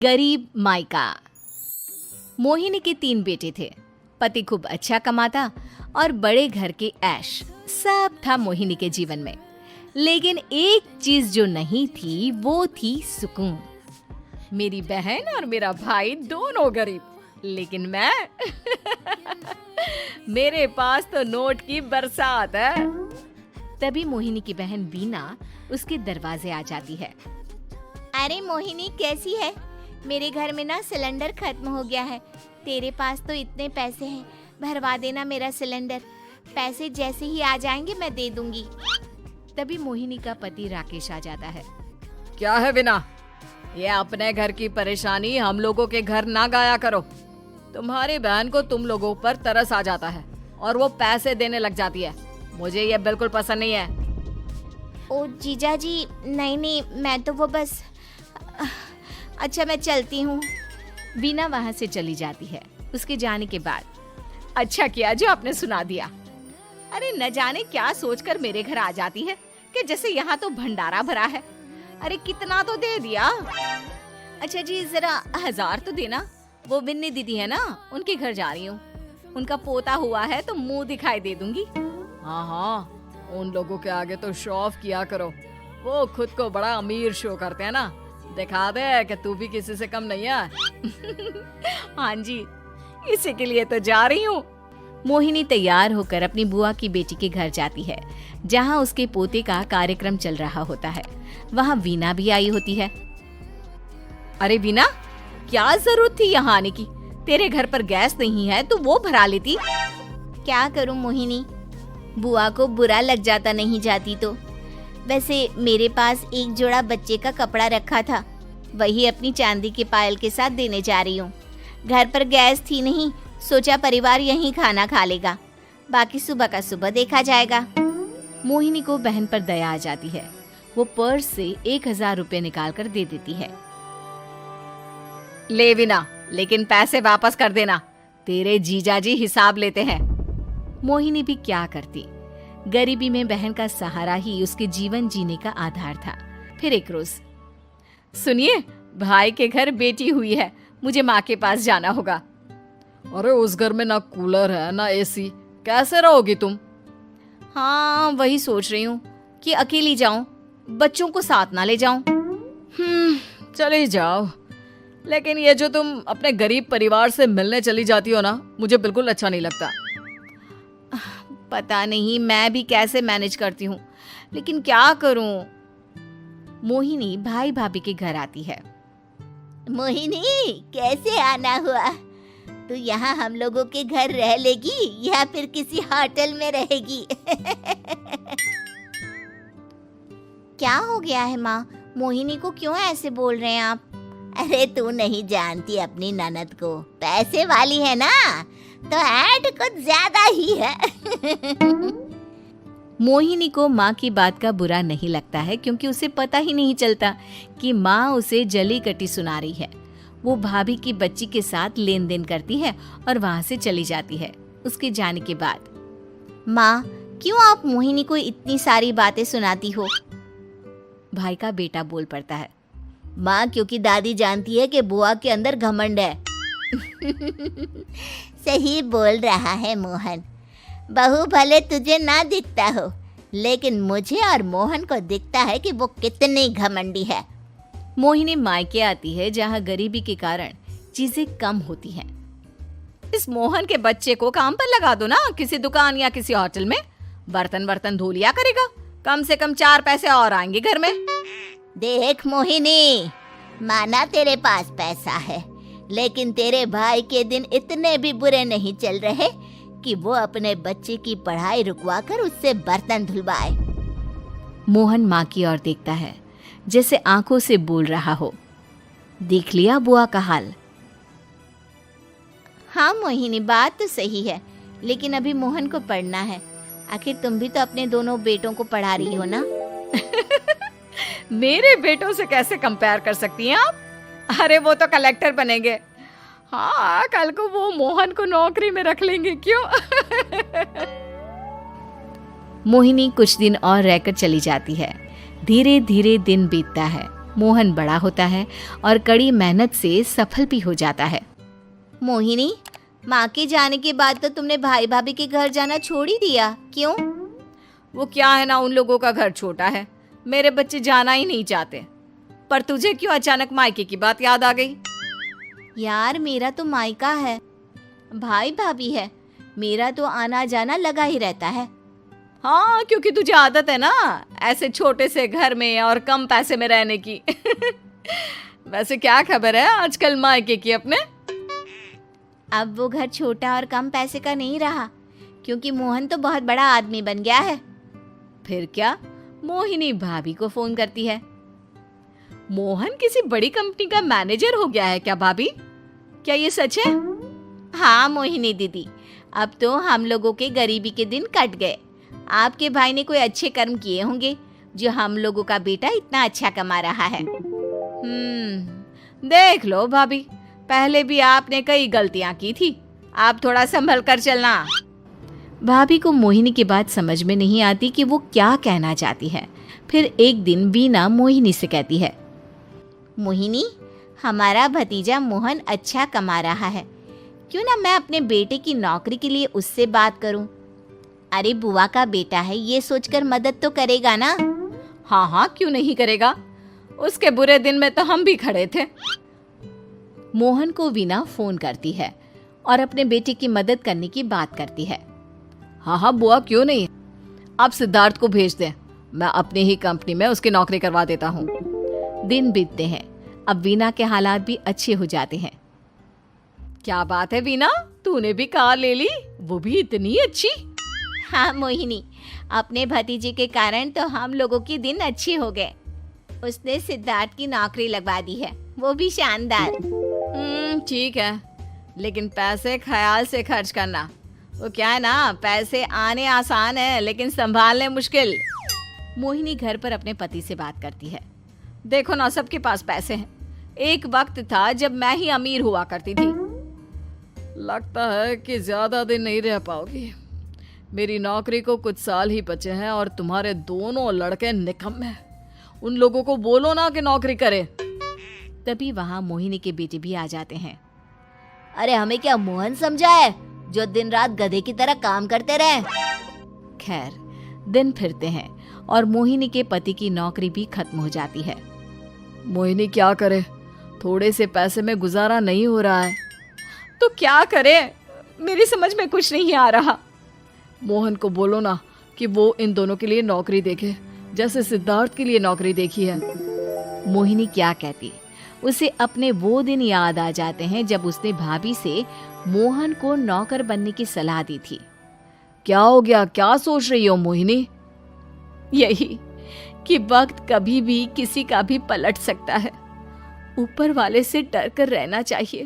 गरीब मायका। मोहिनी के 3 बेटे थे। पति खूब अच्छा कमाता और बड़े घर के ऐश सब था मोहिनी के जीवन में। लेकिन एक चीज जो नहीं थी वो थी सुकून। मेरी बहन और मेरा भाई दोनों गरीब, लेकिन मैं मेरे पास तो नोट की बरसात है। तभी मोहिनी की बहन बीना उसके दरवाजे आ जाती है। अरे मोहिनी, कैसी है? मेरे घर में ना सिलेंडर खत्म हो गया है। तेरे पास तो इतने पैसे हैं, भरवा देना मेरा सिलेंडर। पैसे जैसे ही आ जाएंगे मैं दे दूंगी। तभी मोहिनी का पति राकेश आ जाता है। क्या है बिना, ये अपने घर की परेशानी हम लोगों के घर ना गाया करो। तुम्हारी बहन को तुम लोगों पर तरस आ जाता है और वो पैसे देने लग जाती है। मुझे ये बिल्कुल पसंद नहीं है। ओ जीजा जी, नहीं, मैं तो वो बस अच्छा मैं चलती हूँ। बीना वहाँ से चली जाती है। उसके जाने के बाद अच्छा किया जो आपने सुना दिया। अरे न जाने क्या सोचकर मेरे घर आ जाती है कि जैसे यहाँ तो भंडारा भरा है। अरे कितना तो दे दिया। अच्छा जी, जरा 1000 तो देना। वो बिन्नी दीदी है ना, उनके घर जा रही हूँ। उनका पोता हुआ है तो मुंह दिखाई दे दूंगी। हाँ, उन लोगों के आगे तो शो ऑफ किया करो। वो खुद को बड़ा अमीर शो करते हैं ना, दिखा दे कि तू भी किसी से कम नहीं है। हाँ जी, इसी के लिए तो जा रही हूँ। मोहिनी तैयार होकर अपनी बुआ की बेटी के घर जाती है, जहाँ उसके पोते का कार्यक्रम चल रहा होता है। वहाँ वीना भी आई होती है। अरे वीना, क्या जरूरत थी यहाँ आने की? तेरे घर पर गैस नहीं है तो वो भरा लेती। क्या करूँ मोहिनी, बुआ को बुरा लग जाता नहीं जाती तो। वैसे मेरे पास एक जोड़ा बच्चे का कपड़ा रखा था, वही अपनी चांदी के पायल के साथ देने जा रही हूँ। घर पर गैस थी नहीं, सोचा परिवार यहीं खाना खा लेगा, बाकी सुबह का सुबह देखा जाएगा। मोहिनी को बहन पर दया आ जाती है। वो पर्स से 1000 रुपए निकाल कर दे देती है। ले बिना, लेकिन पैसे वापस कर देना, तेरे जीजाजी हिसाब लेते हैं। मोहिनी भी क्या करती, गरीबी में बहन का सहारा ही उसके जीवन जीने का आधार था। फिर एक रोज, सुनिए, भाई के घर बेटी हुई है, मुझे माँ के पास जाना होगा। अरे उस घर में ना कूलर है ना एसी, कैसे रहोगी तुम? हाँ, वही सोच रही हूँ कि अकेली जाऊं, बच्चों को साथ ना ले जाऊं। चले जाओ, लेकिन ये जो तुम अपने गरीब परिवार से मिलने चली जाती हो ना, मुझे बिल्कुल अच्छा नहीं लगता। पता नहीं मैं भी कैसे मैनेज करती हूँ, लेकिन क्या करूँ। मोहिनी भाई भाभी के घर आती है। मोहिनी, कैसे आना हुआ? तू यहाँ हम लोगों के घर रह लेगी या फिर किसी होटल में रहेगी? क्या हो गया है माँ? मोहिनी को क्यों ऐसे बोल रहे हैं आप? अरे तू नहीं जानती अपनी ननद को, पैसे वाली है ना, तो ऐड कुछ ज्यादा ही है। मोहिनी को माँ की बात का बुरा नहीं लगता है, क्योंकि उसे पता ही नहीं चलता कि माँ उसे जली कटी सुना रही है। वो भाभी की बच्ची के साथ लेन देन करती है और वहाँ से चली जाती है। उसके जाने के बाद, माँ, क्यों आप मोहिनी को इतनी सारी बातें सुनाती हो? भाई का बेटा बोल पड़ता है। माँ, क्योंकि दादी जानती है कि बुआ के अंदर घमंड है। सही बोल रहा है मोहन। बहू भले तुझे ना दिखता हो, लेकिन मुझे और मोहन को दिखता है कि वो कितनी घमंडी है। मोहिनी मायके आती है, जहाँ गरीबी के कारण चीजें कम होती हैं। इस मोहन के बच्चे को काम पर लगा दो ना, किसी दुकान या किसी होटल में। बर्तन धो लिया करेगा, कम से कम 4 पैसे और आएंगे घर में। देख मोहिनी, माना तेरे पास पैसा है, लेकिन तेरे भाई के दिन इतने भी बुरे नहीं चल रहे कि वो अपने बच्चे की पढ़ाई रुकवाकर उससे बर्तन धुलवाए। मोहन माँ की ओर देखता है, जैसे आंखों से बोल रहा हो, देख लिया बुआ का हाल। हाँ मोहिनी, बात तो सही है, लेकिन अभी मोहन को पढ़ना है। आखिर तुम भी तो अपने दोनों बेटों को पढ़ा रही हो ना। मेरे बेटों से कैसे कंपेयर कर सकती हैं आप? अरे वो तो कलेक्टर बनेंगे। हाँ, कल को वो मोहन को नौकरी में रख लेंगे, क्यों? मोहिनी कुछ दिन और रहकर चली जाती है। धीरे धीरे दिन बीतता है मोहन बड़ा होता है और कड़ी मेहनत से सफल भी हो जाता है। मोहिनी, माँ के जाने के बाद तो तुमने भाई भाभी के घर जाना छोड़ ही दिया, क्यों? वो क्या है ना, उन लोगों का घर छोटा है, मेरे बच्चे जाना ही नहीं चाहते। पर तुझे क्यों अचानक मायके की बात याद आ गई? यार, मेरा तो मायका है, भाई भाभी है, मेरा तो आना जाना लगा ही रहता है। हाँ, क्योंकि तुझे आदत है ना ऐसे छोटे से घर में और कम पैसे में रहने की। वैसे क्या खबर है आजकल मायके की अपने? अब वो घर छोटा और कम पैसे का नहीं रहा, क्योंकि मोहन तो बहुत बड़ा आदमी बन गया है। फिर क्या? मोहिनी भाभी को फोन करती है। मोहन किसी बड़ी कंपनी का मैनेजर हो गया है क्या भाभी? क्या ये सच है? हाँ मोहिनी दीदी, अब तो हम लोगों के गरीबी के दिन कट गए। आपके भाई ने कोई अच्छे कर्म किए होंगे जो हम लोगों का बेटा इतना अच्छा कमा रहा है। देख लो भाभी, पहले भी आपने कई गलतियां की थी, आप थोड़ा संभल कर चलना। भाभी को मोहिनी की बात समझ में नहीं आती कि वो क्या कहना चाहती है। फिर एक दिन वीना मोहिनी से कहती है, मोहिनी, हमारा भतीजा मोहन अच्छा कमा रहा है, क्यों ना मैं अपने बेटे की नौकरी के लिए उससे बात करूं? अरे बुआ का बेटा है, ये सोचकर मदद तो करेगा ना? हाँ हाँ, क्यों नहीं करेगा, उसके बुरे दिन में तो हम भी खड़े थे। मोहन को वीना फोन करती है और अपने बेटे की मदद करने की बात करती है। हाँ हाँ बुआ, क्यों नहीं, आप सिद्धार्थ को भेज दें, मैं अपनी ही कंपनी में उसकी नौकरी करवा देता हूँ। दिन बीतते हैं, अब वीना के हालात भी अच्छे हो जाते हैं। क्या बात है वीना, तूने भी कार ले ली, वो भी इतनी अच्छी? हाँ मोहिनी, अपने भतीजे के कारण तो हम लोगों के दिन अच्छे हो गए। उसने सिद्धार्थ की नौकरी लगवा दी है, वो भी शानदार। ठीक है, लेकिन पैसे ख्याल से खर्च करना। वो क्या है ना, पैसे आने आसान है लेकिन संभालने मुश्किल। मोहिनी घर पर अपने पति से बात करती है। देखो ना, सबके पास पैसे हैं, एक वक्त था जब मैं ही अमीर हुआ करती थी। लगता है कि ज्यादा दिन नहीं रह पाओगी, मेरी नौकरी को कुछ साल ही बचे हैं और तुम्हारे दोनों लड़के निकम्मे हैं। उन लोगों को बोलो ना कि नौकरी करे। तभी वहां मोहिनी के बेटे भी आ जाते हैं। अरे हमें क्या मोहन समझा है जो दिन रात गधे की तरह काम करते रहे? खैर, दिन फिरते हैं और मोहिनी के पति की नौकरी भी खत्म हो जाती है। मोहिनी क्या करे, थोड़े से पैसे में गुजारा नहीं हो रहा है, तो क्या करे, मेरी समझ में कुछ नहीं आ रहा। मोहन को बोलो ना कि वो इन दोनों के लिए नौकरी देखे, जैसे सिद्धार्थ के लिए नौकरी देखी है। मोहिनी क्या कहती, उसे अपने वो दिन याद आ जाते हैं जब उसने भाभी से मोहन को नौकर बनने की सलाह दी थी। क्या हो गया, क्या सोच रही हो मोहिनी? यही कि वक्त कभी भी किसी का भी पलट सकता है, ऊपर वाले से डर कर रहना चाहिए।